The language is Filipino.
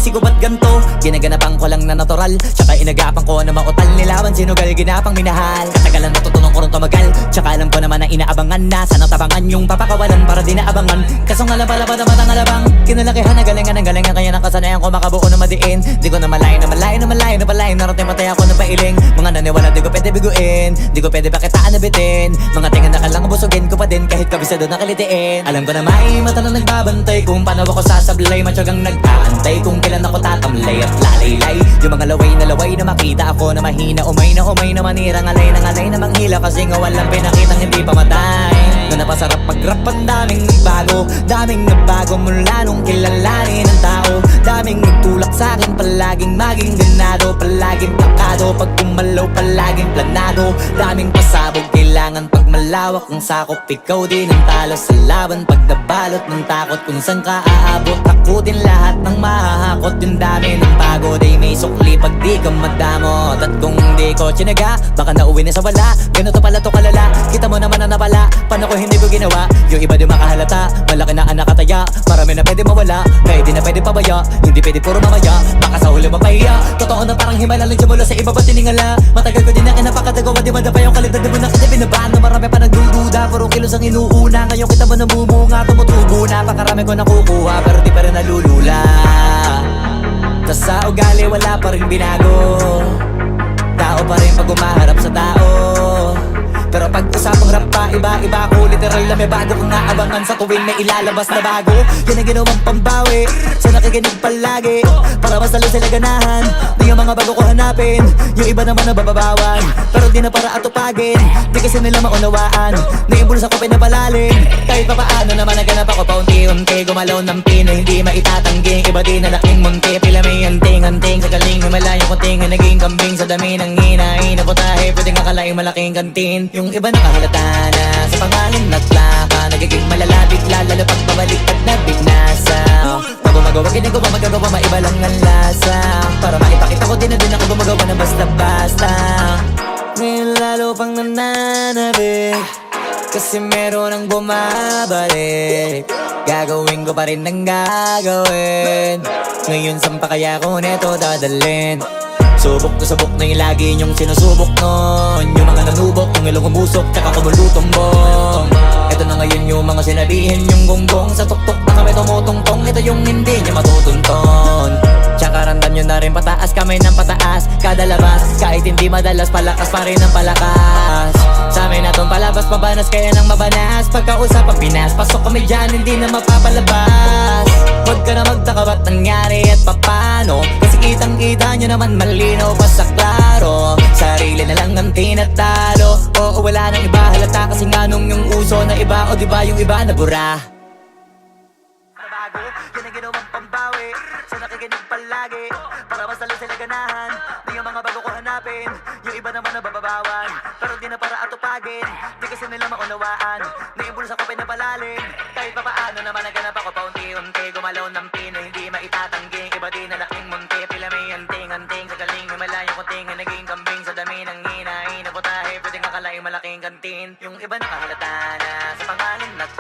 sinisisi ko ba't ganto? Ginaganapan ko lang na natural, tsaka inagapan ko na mautal nilaban. Sinugal ginapang minahal, katagalan natutunan ko rin tumagal. Tsaka alam ko naman na inaabangan na sanang tabangan yung papakawalan para di naabangan. Kaso nga lang pala pa naman ang alabang kinalakihan na galingan ng galingan, kaya nakasanayan ko makabuo na madiin. Di ko na malayo na malayo na malayo na palayo, narating matay ako na pailing. Mga naniwala di ko pwede biguin, di ko pwede pakitaan na bitin. Mga tingan na kalang busugin ko pa din kahit kabisado na kalitiin. Alam ko na may mata na nagbabantay kung paano ako sasablay. Matyagang nag-aantay kung kailan ako tatamlay at lalaylay. Yung mga laway na makita ako na mahina, umay na manira, ngalay na manghila. Kasi nga walang pinakitang hindi pamatay. Na napasarap mag-rap, ang daming nagbago mula nung kilalanin ang tao. Daming nagtulak sa'kin, palaging maging ganado, palaging plakado. Pag kumalaw, palaging planado. Daming pasabog, kailangan pag malawak ang sakop. Ikaw din ang talo sa laban pag nabalot ng takot. Kung saan ka aabot, ako din lahat ng mahahakot. Yung dami ng pagod ay may sukli pag di ka madamot. At kung di ko tsinaga, baka nauwi na sa wala. Ganito pala to kalala, kita mo naman na napala. Paano ko hindi ko ginawa? Yung iba di makahalata, malaki na ang nakataya. Marami na pwede mawala, kaya di na pwede pabaya. Hindi pwede puro mamaya, baka sa huli mapahiya. Totoo na parang himala lang mula sa iba ba tiningala. Matagal ko din na kinapakatagawa, di madapa yung kalidad. Di mo na kita binabaan na marami pa nagdududa. Puro kilos ang inuuna, ngayon kita mo namumunga. Tumutubo na, pakarami ko nakukuha, pero di pa rin nalulula. Tas sa ugali wala pa rin binago, tao pa rin pag umaharap sa tao. Pero pag usapang rap pa, iba ko literal na may bago kong naabangan sa tuwing may ilalabas na bago. Yan ang ginawang pambawi sa nakikinig palagi, para mas lalo sila ganahan. Di yung mga bago ko hanapin, yung iba naman nabababawan, pero di na para atupagin. Di kasi nila maunawaan, naimbulsa ko pinapalalim. Kahit pa paano naman naganap ako paunti-unti, gumalaw ng pino, hindi maitatanggi. Iba din na laking munti, pila may anting-anting. Sa galing may malayong kunting, naging kambing sa dami ng hinahin na putahe. Pwedeng akalaing malaking kantin. Yung iba nakahalata na sa pangalan at plaka, nagiging malalapit lalo pag babalik at nabignasa. Pag gumagawa, ginagawa, magagawa, maiba lang ang lasa. Para maipakita ko din na din ako gumagawa na basta-basta. Ngayon lalo pang nananabik, kasi meron ang bumabalik. Gagawin ko pa rin ang gagawin. Ngayon saan pa kaya ko neto dadalhin? Subok na yung lagi niyong sinusubok nun. Yung mga nanubok, yung ilong umusok, tsaka kumulutumbong. Ito na ngayon yung mga sinabihin yung gonggong. Sa tuktok na kami tumutungtong, ito yung hindi niya matutunton. Tsaka randan nyo na rin pataas, kamay ng pataas. Kada labas, kahit hindi madalas, palakas pa rin ang palakas. Sa amin na tong palabas, pabanas kaya nang mabanas. Pagkausap ang Pinas, pasok kami dyan, hindi na mapapalabas. Huwag ka na magtaka ba't nangyari at papano, kasi kitang-kita nyo naman malinaw pa sa klaro. Sarili na lang ang tinatalo, oo wala nang iba halata. Kasi nga nung yung uso na iba, o diba yung iba na bura. Nabago, yan ang ginawang pambawi sa nakikinig palagi, para mas lalo sila ganahan. Di yung mga bago ko hanapin, yung iba naman nabababawan, pero di na para atupagin. Di kasi nila maunawaan, naimbulsa ko pinapalalim. Kahit pa paano naman naganap ako paunti-unti, gumalaw ng pino, hindi maitatanggi. Iba din na laking munti, pila may anting-anting. Sa galing may malayong kunting, naging kambing sa dami ng hinahin na putahe. Pwedeng akalaing malaking kantin. Yung iba nakahalata na sa pangalan at